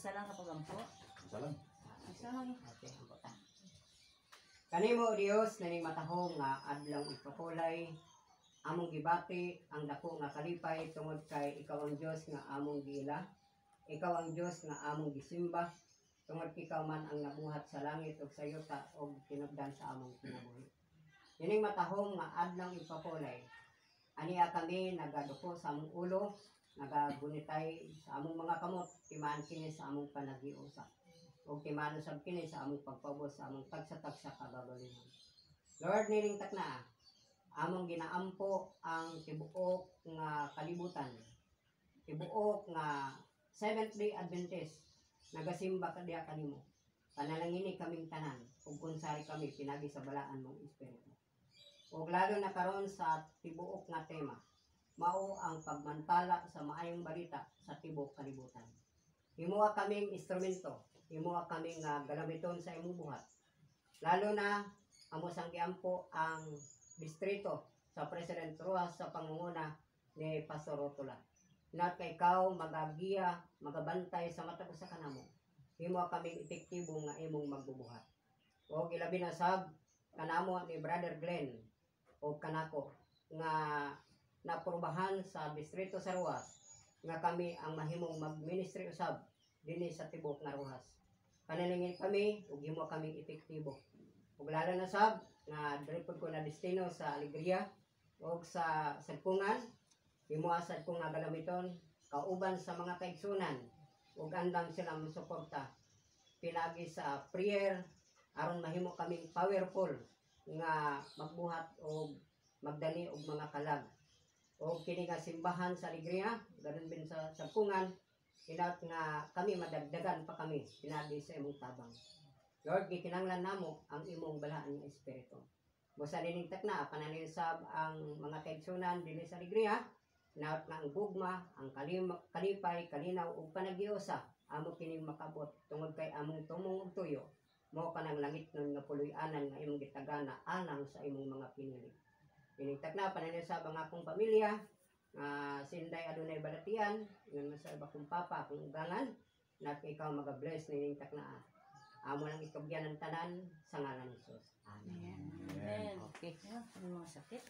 Isa lang kapagampo. Isa lang. Isa lang eh. Okay, ang bata. Kanimo Dios naning matahong nga adlaw ipakulay among gibati ang dako nga kalipay tungod kay ikaw ang Dios nga among giila. Ikaw ang Dios nga among gisimba tungod ikaw man ang nabuhat sa langit ug sa yuta ug tinubdan sa among kinabuhi. Ining matahong nga adlaw ipakulay. Aniya kami nagaduko sa among ulo, nagagunitay sa among mga kamot, timaan kini sa among panagiusa. O timano sab kini sa among pagpabot sa among tagsa-tagsa kagabalingon. Lord, nining takna, among ginaampo ang tibuok nga kalibutan. Tibuok nga Seventh-day Adventist, nagasimba kadiya kanimo. Panalangini kaming tanan, ug unsari kami pinagi sa balaan mong Espiritu. Ug lalo na karon sa tibuok nga tema, mao ang pagmantala sa maayong balita sa tibuok kalibutan. Himuha kaming instrumento, himuha kaming galamiton sa imong buhat. Lalo na amo sang giampo ang distrito sa President Rojas sa pangunguna ni Pastor Rotula. Not kay ikaw magagiya, magabantay sa matag sa kanamo. Himuha kaming epektibo nga imong magbubuhat. O ilabi na sab kanamo ni Brother Glenn o kanako nga napurbahan sa distrito sa Rojas nga kami ang mahimong mag-ministry usab dinhi sa tibuok nga Rojas. Panalangin kami ug himo kaming epektibo. Ug lalo na sab nga diri pud ko na destino sa Alegria ug sa Sagpungan, himo asad ko nga galamiton kauban sa mga kaigsunan ug andam sila mosuporta pinagi sa prayer aron mahimo kaming powerful nga magbuhat og magdali og mga kalag. O kini nga simbahan sa Alegria, ganun din sa Sagpungan, inaot nga kami madagdagan pa kami pinagi sa imong tabang. Lord, gikinanglan namo ang imong balaan nga espiritu. Busa dining takna pananinsab ang mga kaigsunan dinhi sa Alegria, inaot nga ang gugma, ang kalipay, kalinaw ug panaghiusa amo kining makabot tungod kay among tumong ug tuyo. Mao kanang langit nun nga puloy-anan nga imong gitagana alang sa imong mga pinili. Kining takna pananinsab ang akong pamilya, sinday adunay balatian, ngan masab akong papa, akong ugangan, na ikaw maga-bless nining takna. Amo lang ikabyan ng tanan sa ngalan ni Jesus. Amen. Amen. Okay. Ano mga sakit?